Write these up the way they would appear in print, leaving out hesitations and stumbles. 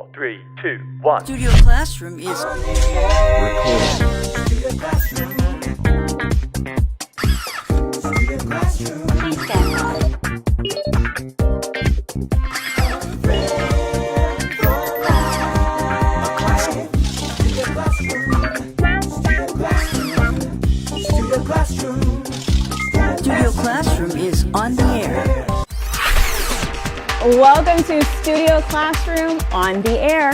4, 3, 2, 1. Studio Classroom is Studio Classroom is on the air. Welcome to Studio Classroom on the air.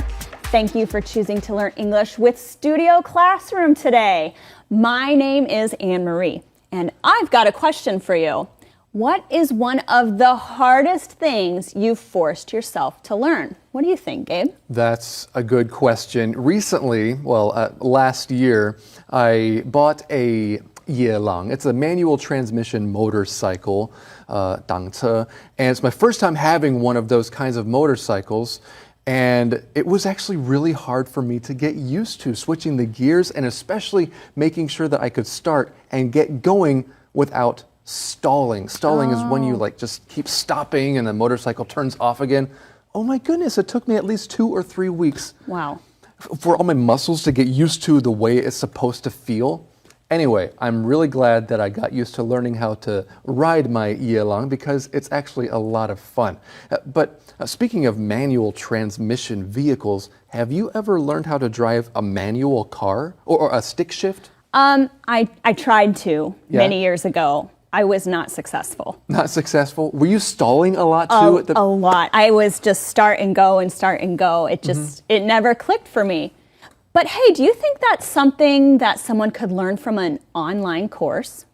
Thank you for choosing to learn English with Studio Classroom today. My name is Anne-Marie, and I've got a question for you. What is one of the hardest things you've forced yourself to learn? What do you think, Gabe? That's a good question. Recently, last year, I bought a 野狼. It's a manual transmission motorcycle, 挡车, and it's my first time having one of those kinds of motorcycles, and it was actually really hard for me to get used to switching the gears and especially making sure that I could start and get going without stalling. Stalling is when you just keep stopping and the motorcycle turns off again. Oh my goodness, it took me at least 2 or 3 weeks. Wow. For all my muscles to get used to the way it's supposed to feel. Anyway, I'm really glad that I got used to learning how to ride my 野狼 because it's actually a lot of fun. But speaking of manual transmission vehicles, have you ever learned how to drive a manual car or a stick shift? I tried to many years ago. I was not successful. Not successful? Were you stalling a lot too? A lot. I was just start and go and start and go. It just, it never clicked for me. But hey, do you think that's something that someone could learn from an online course?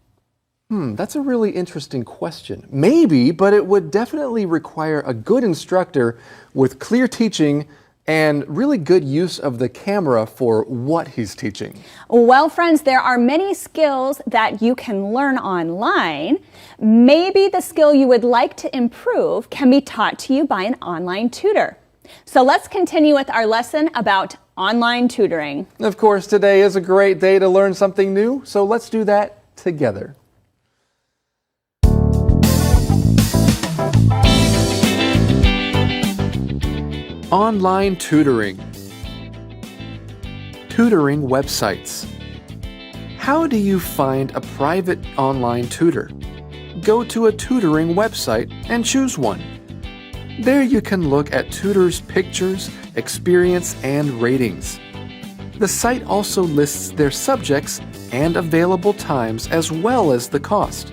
That's a really interesting question. Maybe, but it would definitely require a good instructor with clear teaching and really good use of the camera for what he's teaching. Well, friends, there are many skills that you can learn online. Maybe the skill you would like to improve can be taught to you by an online tutor. So let's continue with our lesson about online tutoring. Of course, today is a great day to learn something new, so let's do that together. Online tutoring. Tutoring websites. How do you find a private online tutor? Go to a tutoring website and choose one. There you can look at tutors' pictures, experience, and ratings. The site also lists their subjects and available times as well as the cost.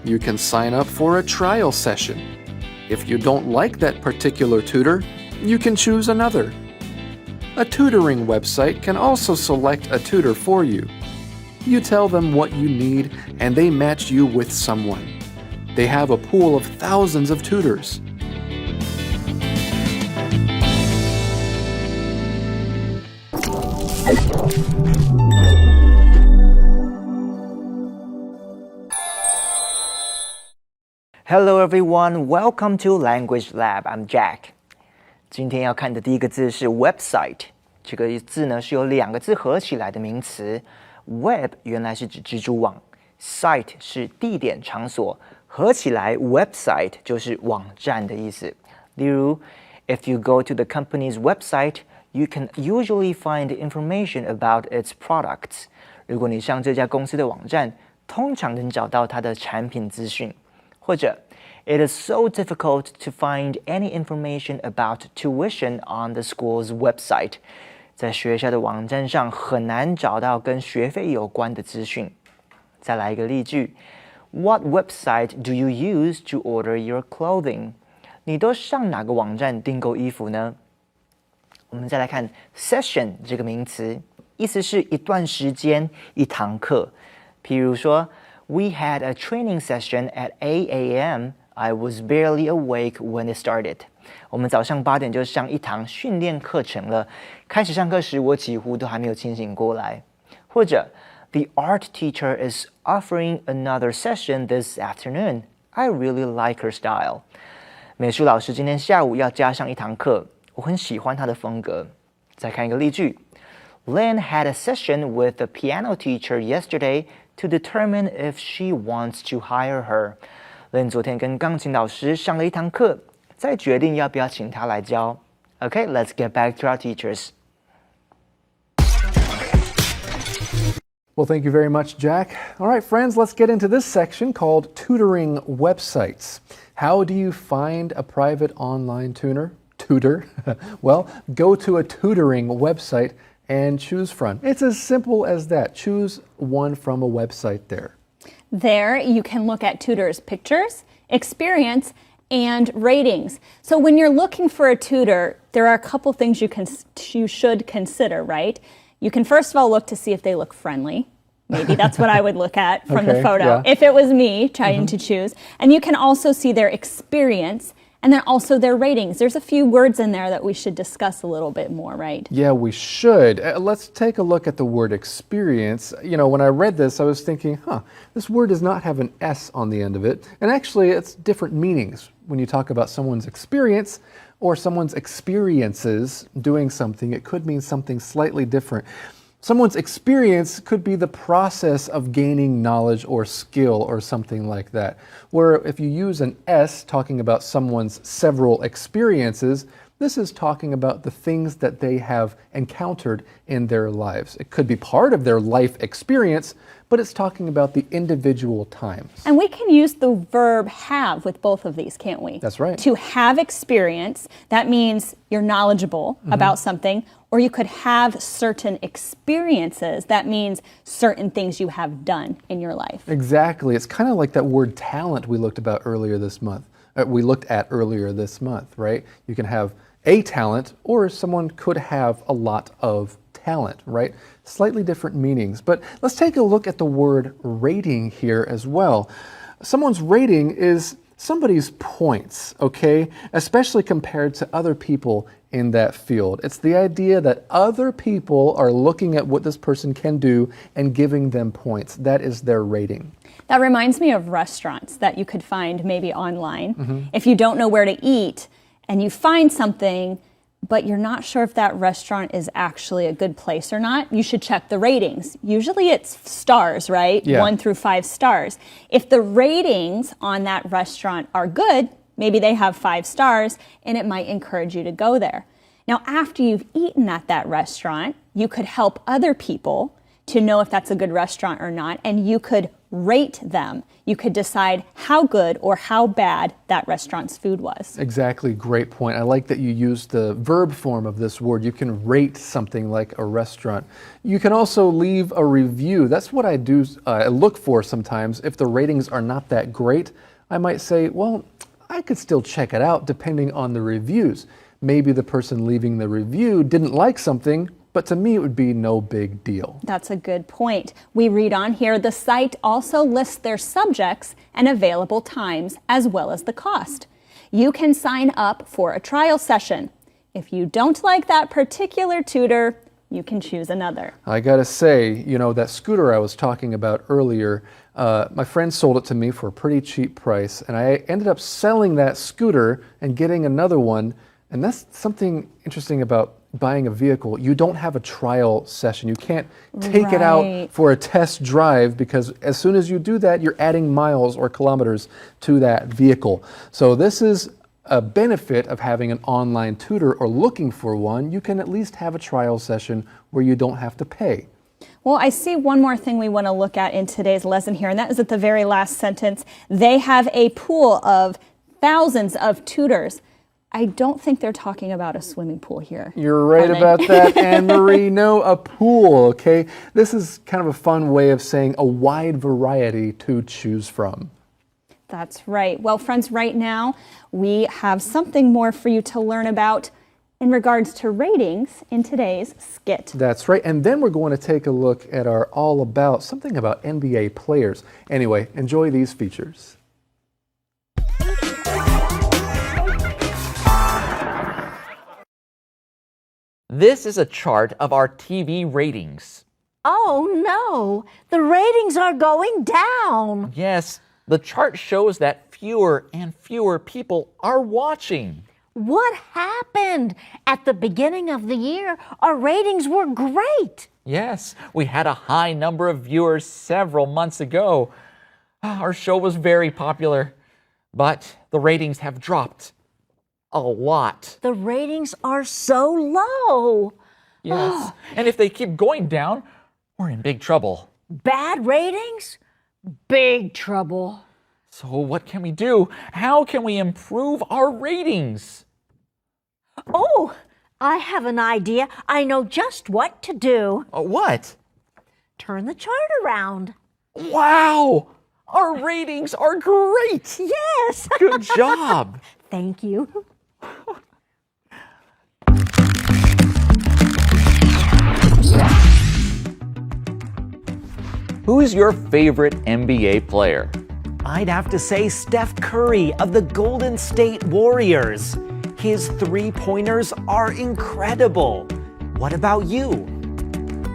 You can sign up for a trial session. If you don't like that particular tutor, you can choose another. A tutoring website can also select a tutor for you. You tell them what you need and they match you with someone. They have a pool of thousands of tutors. Hello everyone, welcome to Language Lab. I'm Jack. 今天要看的第一个字是 website。这个字呢是由2个字合起来的名词。Web 原来是指蜘蛛网 ，site 是地点场所，合起来 website 就是网站的意思。例如 ，If you go to the company's website, you can usually find information about its products. 如果你上这家公司的网站，通常能找到它的产品资讯。或者 It is so difficult to find any information about tuition on the school's website. 在学校的网站上很难找到跟学费有关的资讯。再来一个例句 What website do you use to order your clothing? 你都上哪个网站订购衣服呢？我们再来看 session 这个名词，意思是一段时间、一堂课。譬如说 We had a training session at 8 a.m. I was barely awake when it started. 我们早上8点就上一堂训练课程了。开始上課時，我幾乎都還沒有清醒過來。或者 The art teacher is offering another session this afternoon. I really like her style. 美術老師今天下午要加上一堂課，我很喜歡他的風格。再看一個例句 Lynn had a session with the piano teacher yesterday to determine if she wants to hire her. Lynn 昨天跟钢琴老師上了一堂課，再決定要不要請她來教。Okay, let's get back to our teachers. Well, thank you very much, Jack. All right, friends, let's get into this section called tutoring websites. How do you find a private online tutor? Well, go to a tutoring website and choose from. It's as simple as that. Choose one from a website there. There you can look at tutors' pictures, experience, and ratings. So when you're looking for a tutor, there are a couple things you should consider, right? You can first of all look to see if they look friendly. Maybe that's what I would look at from the photo, yeah. if it was me trying to choose. And you can also see their experience and then also their ratings. There's a few words in there that we should discuss a little bit more, right? Yeah, we should. Let's take a look at the word experience. You know, when I read this, I was thinking, this word does not have an S on the end of it. And actually, it's different meanings when you talk about someone's experience or someone's experiences doing something. It could mean something slightly different. Someone's experience could be the process of gaining knowledge or skill or something like that. Where if you use an S talking about someone's several experiences, this is talking about the things that they have encountered in their lives. It could be part of their life experience, but it's talking about the individual times. And we can use the verb have with both of these, can't we? That's right. To have experience, that means you're knowledgeable about something, or you could have certain experiences. That means certain things you have done in your life. Exactly. It's kind of like that word talent we looked at earlier this month, right? You can have a talent, or someone could have a lot of talent, right? Slightly different meanings. But let's take a look at the word rating here as well. Someone's rating is somebody's points, okay? Especially compared to other people in that field. It's the idea that other people are looking at what this person can do and giving them points. That is their rating. That reminds me of restaurants that you could find maybe online. If you don't know where to eat and you find something, but you're not sure if that restaurant is actually a good place or not, you should check the ratings. Usually it's stars, right? Yeah. 1 through 5 stars. If the ratings on that restaurant are good, maybe they have 5 stars, and it might encourage you to go there. Now, after you've eaten at that restaurant, you could help other people to know if that's a good restaurant or not, and you could rate them. You could decide how good or how bad that restaurant's food was. Exactly, great point. I like that you used the verb form of this word. You can rate something like a restaurant. You can also leave a review. That's what I do look for sometimes. If the ratings are not that great, I might say, well, I could still check it out depending on the reviews. Maybe the person leaving the review didn't like something, but to me it would be no big deal. That's a good point. We read on here, the site also lists their subjects and available times as well as the cost. You can sign up for a trial session. If you don't like that particular tutor, you can choose another. I gotta say, you know, that scooter I was talking about earlier, my friend sold it to me for a pretty cheap price, and I ended up selling that scooter and getting another one. And that's something interesting about buying a vehicle. You don't have a trial session. You can't take it out for a test drive, because as soon as you do that, you're adding miles or kilometers to that vehicle. So this is a benefit of having an online tutor or looking for one. You can at least have a trial session where you don't have to pay. Well, I see one more thing we want to look at in today's lesson here, and that is at the very last sentence. They have a pool of thousands of tutors. I don't think they're talking about a swimming pool here. You're right about that, Anne-Marie. No, a pool, okay? This is kind of a fun way of saying a wide variety to choose from. That's right. Well, friends, right now we have something more for you to learn about in regards to ratings in today's skit. That's right. And then we're going to take a look at our all about, something about NBA players. Anyway, enjoy these features. This is a chart of our TV ratings. Oh no, the ratings are going down. Yes, the chart shows that fewer and fewer people are watching. What happened? At the beginning of the year, our ratings were great. Yes, we had a high number of viewers several months ago. Our show was very popular, but the ratings have dropped. A lot. The ratings are so low. Yes. And if they keep going down, we're in big trouble. Bad ratings? Big trouble. So what can we do? How can we improve our ratings? Oh, I have an idea. I know just what to do. What? Turn the chart around. Wow! Our ratings are great! Yes. Good job! Thank you. Who's your favorite NBA player? I'd have to say Steph Curry of the Golden State Warriors. His three-pointers are incredible. What about you?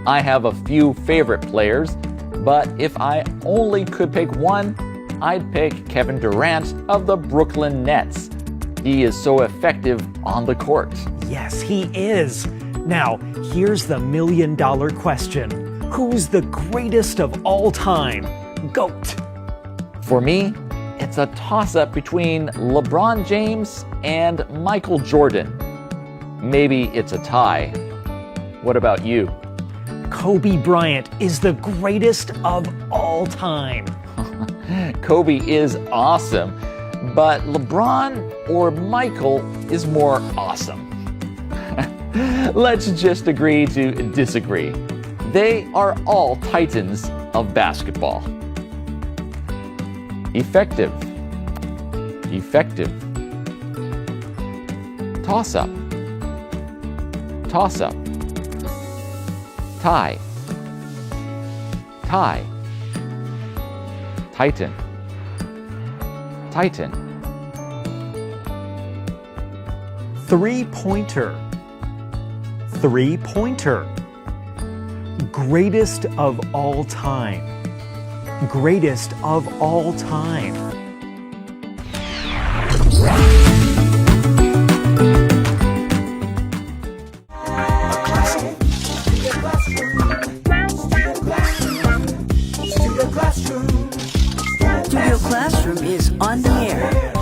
I have a few favorite players, but if I only could pick one, I'd pick Kevin Durant of the Brooklyn Nets. He is so effective on the court. Yes, he is. Now, here's the million-dollar question. Who's the greatest of all time? GOAT. For me, it's a toss-up between LeBron James and Michael Jordan. Maybe it's a tie. What about you? Kobe Bryant is the greatest of all time. Kobe is awesome, but LeBron or Michael is more awesome. Let's just agree to disagree. They are all titans of basketball. Effective. Effective. Toss-up. Toss-up. Tie. Tie. Titan. Titan. Three-pointer. Three-pointer. Greatest of all time. Greatest of all time. Studio Classroom is on the air.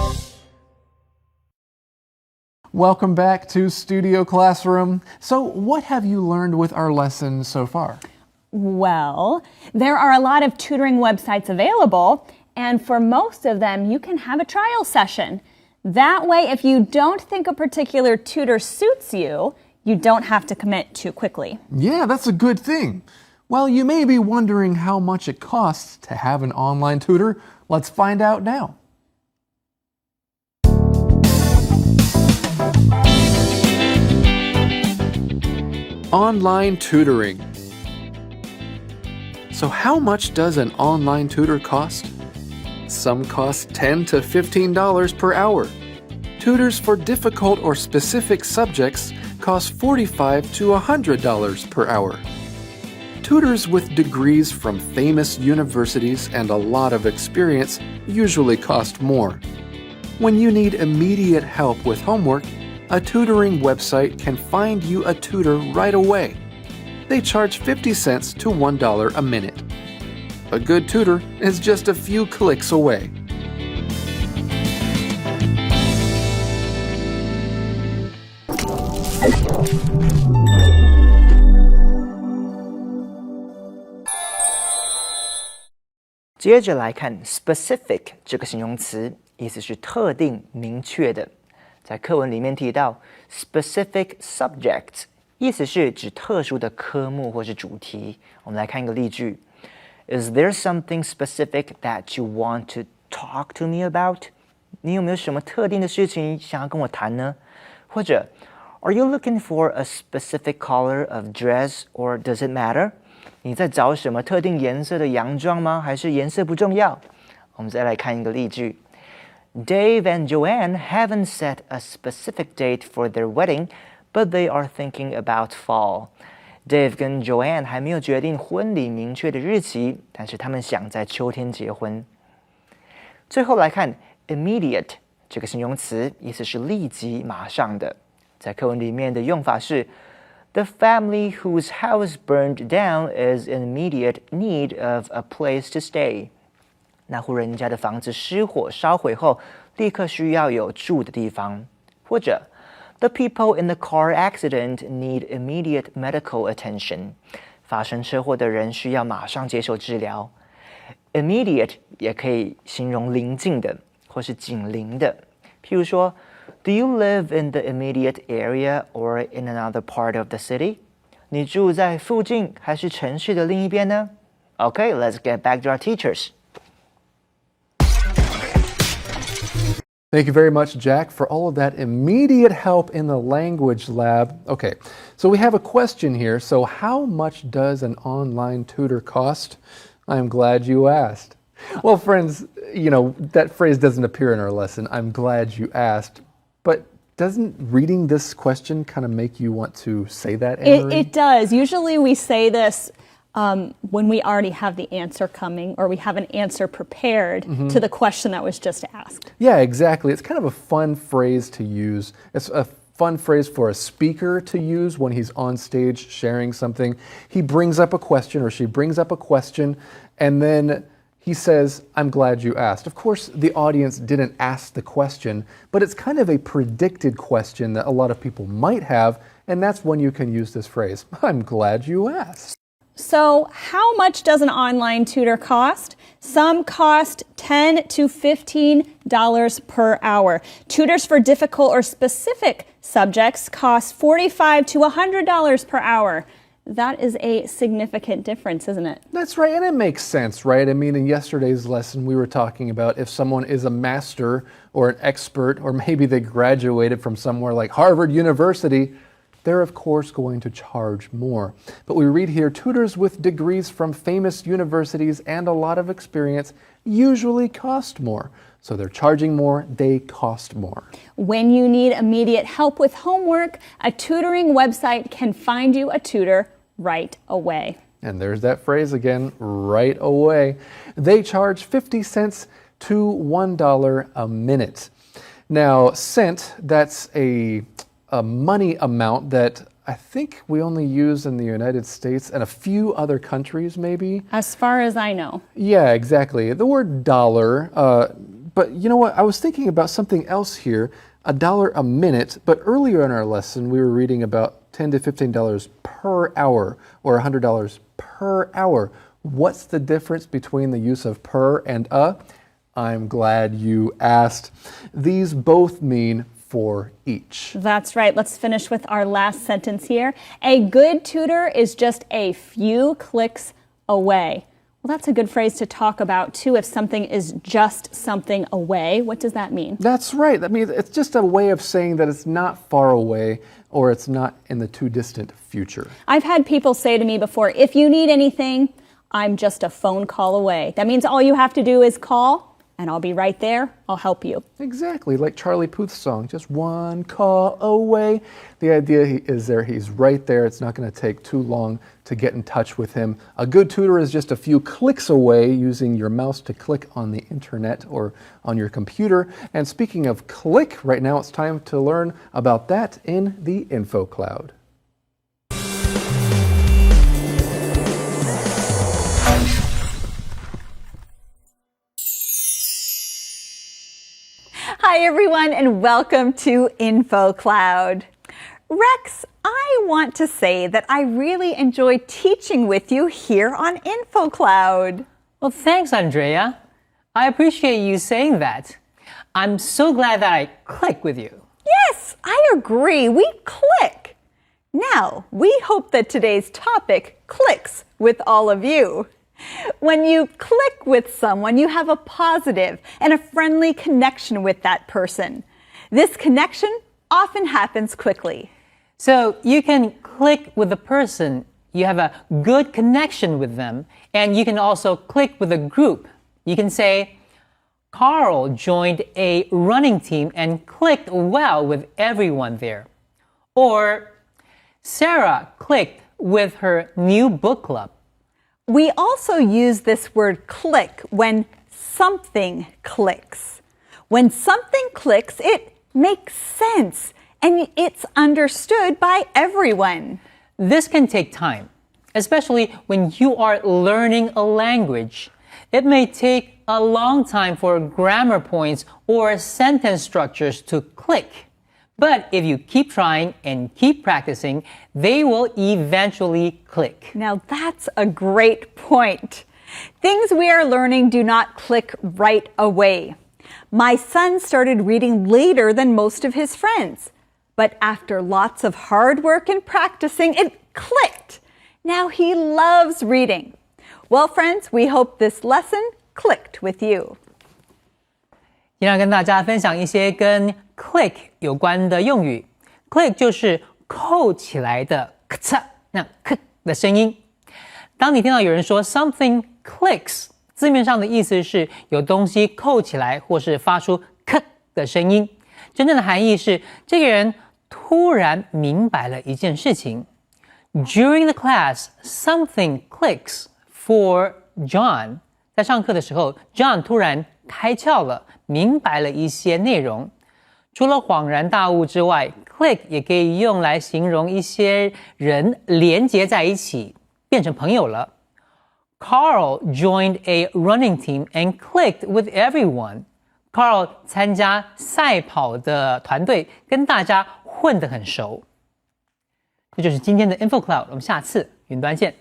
Welcome back to Studio Classroom. So, what have you learned with our lesson so far? Well, there are a lot of tutoring websites available, and for most of them, you can have a trial session. That way, if you don't think a particular tutor suits you, you don't have to commit too quickly. Yeah, that's a good thing. Well, you may be wondering how much it costs to have an online tutor. Let's find out now. Online tutoring. So how much does an online tutor cost? Some cost $10 to $15 per hour. Tutors for difficult or specific subjects cost $45 to $100 per hour. Tutors with degrees from famous universities and a lot of experience usually cost more. When you need immediate help with homework, a tutoring website can find you a tutor right away. They charge 50 cents to $1 a minute. A good tutor is just a few clicks away.接着来看 specific 这个形容词，意思是特定、明确的。在课文里面提到 specific subjects， 意思是指特殊的科目或是主题。我们来看一个例句 ：Is there something specific that you want to talk to me about？ 你有没有什么特定的事情想要跟我谈呢？或者 Are you looking for a specific color of dress or does it matter？ 你在找什么特定颜色的洋装吗？还是颜色不重要？我们再来看一个例句 ：Dave and Joanne haven't set a specific date for their wedding, but they are thinking about fall. Dave 跟 Joanne 还没有决定婚礼明确的日期，但是他们想在秋天结婚。最后来看 immediate 这个形容词，意思是立即、马上的。在课文里面的用法是 The family whose house burned down is in immediate need of a place to stay. 那户人家的房子失火烧毁后，立刻需要有住的地方。或者 The people in the car accident need immediate medical attention. 发生车祸的人需要马上接受治疗。Immediate 也可以形容临近的或是紧邻的。譬如说 Do you live in the immediate area or in another part of the city? 你住在附近还是城市的另一边呢？ Okay, let's get back to our teachers. Thank you very much, Jack, for all of that immediate help in the language lab. Okay, so we have a question here. So how much does an online tutor cost? I'm glad you asked. Well, friends, you know, that phrase doesn't appear in our lesson. I'm glad you asked. But doesn't reading this question kind of make you want to say that, Anne-Marie? It does. Usually we say this when we already have the answer coming or we have an answer prepared to the question that was just asked. Yeah, exactly. It's kind of a fun phrase to use. It's a fun phrase for a speaker to use when he's on stage sharing something. He brings up a question or she brings up a question and then he says, I'm glad you asked. Of course, the audience didn't ask the question, but it's kind of a predicted question that a lot of people might have, and that's when you can use this phrase, I'm glad you asked. So how much does an online tutor cost? Some cost $10 to $15 per hour. Tutors for difficult or specific subjects cost $45 to $100 per hour. That is a significant difference, isn't it? That's right, and it makes sense, right? I mean, in yesterday's lesson, we were talking about if someone is a master or an expert, or maybe they graduated from somewhere like Harvard University, they're of course going to charge more. But we read here, tutors with degrees from famous universities and a lot of experience usually cost more. So they're charging more, they cost more. When you need immediate help with homework, a tutoring website can find you a tutor right away. And there's that phrase again, right away. They charge 50 cents to $1 a minute. Now, cent, that's a money amount that I think we only use in the United States and a few other countries maybe. As far as I know. Yeah, exactly. The word dollar, but you know what? I was thinking about something else here, $1 a minute, but earlier in our lesson we were reading about $10 to $15 per hour or $100 per hour. What's the difference between the use of per and a? I'm glad you asked. These both mean for each. That's right. Let's finish with our last sentence here. A good tutor is just a few clicks away. Well, that's a good phrase to talk about too. If something is just something away, what does that mean? That's right. I mean, it's just a way of saying that it's not far away or it's not in the too distant future. I've had people say to me before, if you need anything, I'm just a phone call away. That means all you have to do is call and I'll be right there. I'll help you. Exactly, like Charlie Puth's song, just one call away. The idea is there, he's right there. It's not going to take too long to get in touch with him. A good tutor is just a few clicks away using your mouse to click on the internet or on your computer. And speaking of click, right now it's time to learn about that in the Info Cloud. Hi everyone and welcome to Info Cloud. Rex, I want to say that I really enjoy teaching with you here on Info Cloud. Well, thanks, Andrea. I appreciate you saying that. I'm so glad that I click with you. Yes, I agree. We click. Now, we hope that today's topic clicks with all of you. When you click with someone, you have a positive and a friendly connection with that person. This connection often happens quickly. So you can click with a person, you have a good connection with them, and you can also click with a group. You can say, Carl joined a running team and clicked well with everyone there. Or Sarah clicked with her new book club. We also use this word click when something clicks. When something clicks, it makes sense and it's understood by everyone. This can take time, especially when you are learning a language. It may take a long time for grammar points or sentence structures to click. But if you keep trying and keep practicing, they will eventually click. Now that's a great point. Things we are learning do not click right away. My son started reading later than most of his friends. But after lots of hard work and practicing, it clicked. Now he loves reading. Well, friends, we hope this lesson clicked with you. 今天要跟大家分享一些跟 click 有关的用语。click 就是扣起来的咔嚓那 k 的声音。当你听到有人说 something clicks， 字面上的意思是有东西扣起来或是发出 k 的声音。真正的含义是这个人突然明白了一件事情。During the class, something clicks for John. 在上课的时候 ，John 突然开窍了，明白了一些内容。除了恍然大悟之外 ，click 也可以用来形容一些人连结在一起，变成朋友了。Carl joined a running team and clicked with everyone. Carl 参加赛跑的团队，跟大家混得很熟。这就是今天的 InfoCloud， 我们下次云端见。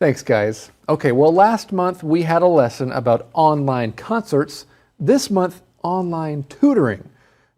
Thanks, guys. Okay, well, last month we had a lesson about online concerts. This month, online tutoring.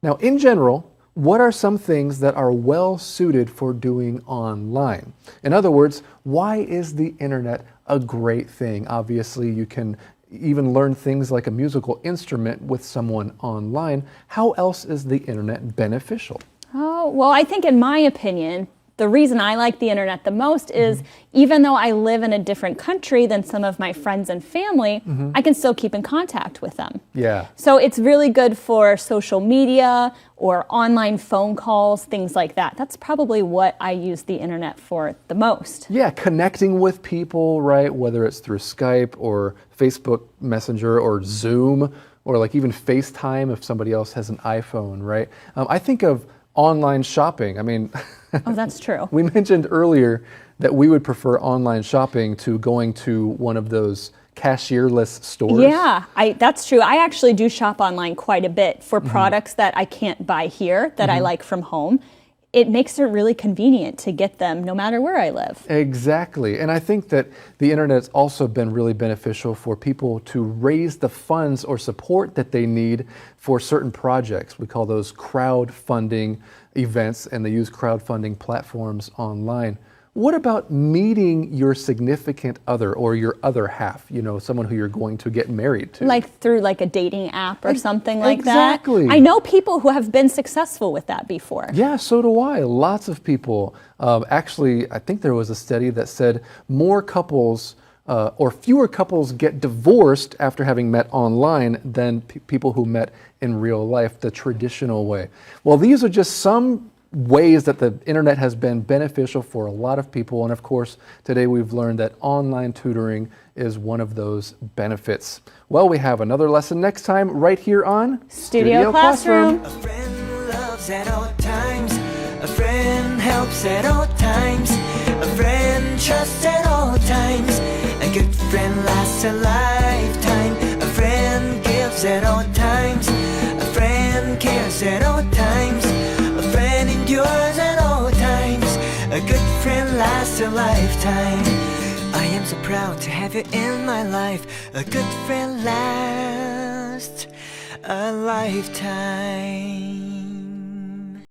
Now, in general, what are some things that are well suited for doing online? In other words, why is the internet a great thing? Obviously, you can even learn things like a musical instrument with someone online. How else is the internet beneficial? Oh, well, I think in my opinion, the reason I like the internet the most is even though I live in a different country than some of my friends and family, I can still keep in contact with them. Yeah. So it's really good for social media or online phone calls, things like that. That's probably what I use the internet for the most. Yeah, connecting with people, right? Whether it's through Skype or Facebook Messenger or Zoom or like even FaceTime if somebody else has an iPhone, right? I think of online shopping. I mean, oh, that's true. We mentioned earlier that we would prefer online shopping to going to one of those cashierless stores. Yeah, that's true. I actually do shop online quite a bit for products that I can't buy here that I like from home. It makes it really convenient to get them no matter where I live. Exactly. And I think that the internet's also been really beneficial for people to raise the funds or support that they need for certain projects. We call those crowdfunding events, and they use crowdfunding platforms online. What about meeting your significant other or your other half, you know, someone who you're going to get married to? Like through like a dating app or something like exactly. that? I know people who have been successful with that before. Yeah, so do I. Lots of people. Actually, I think there was a study that said more couples or fewer couples get divorced after having met online than people who met in real life, the traditional way. Well, these are just some ways that the internet has been beneficial for a lot of people. And of course, today we've learned that online tutoring is one of those benefits. Well, we have another lesson next time right here on Studio Classroom. A friend loves at all times. A friend helps at all times. A friend trusts at all times. A good friend lasts a lifetime. A friend gives at all times. A friend cares at all times. A friend endures at all times. A good friend lasts a lifetime. I am so proud to have you in my life. A good friend lasts a lifetime.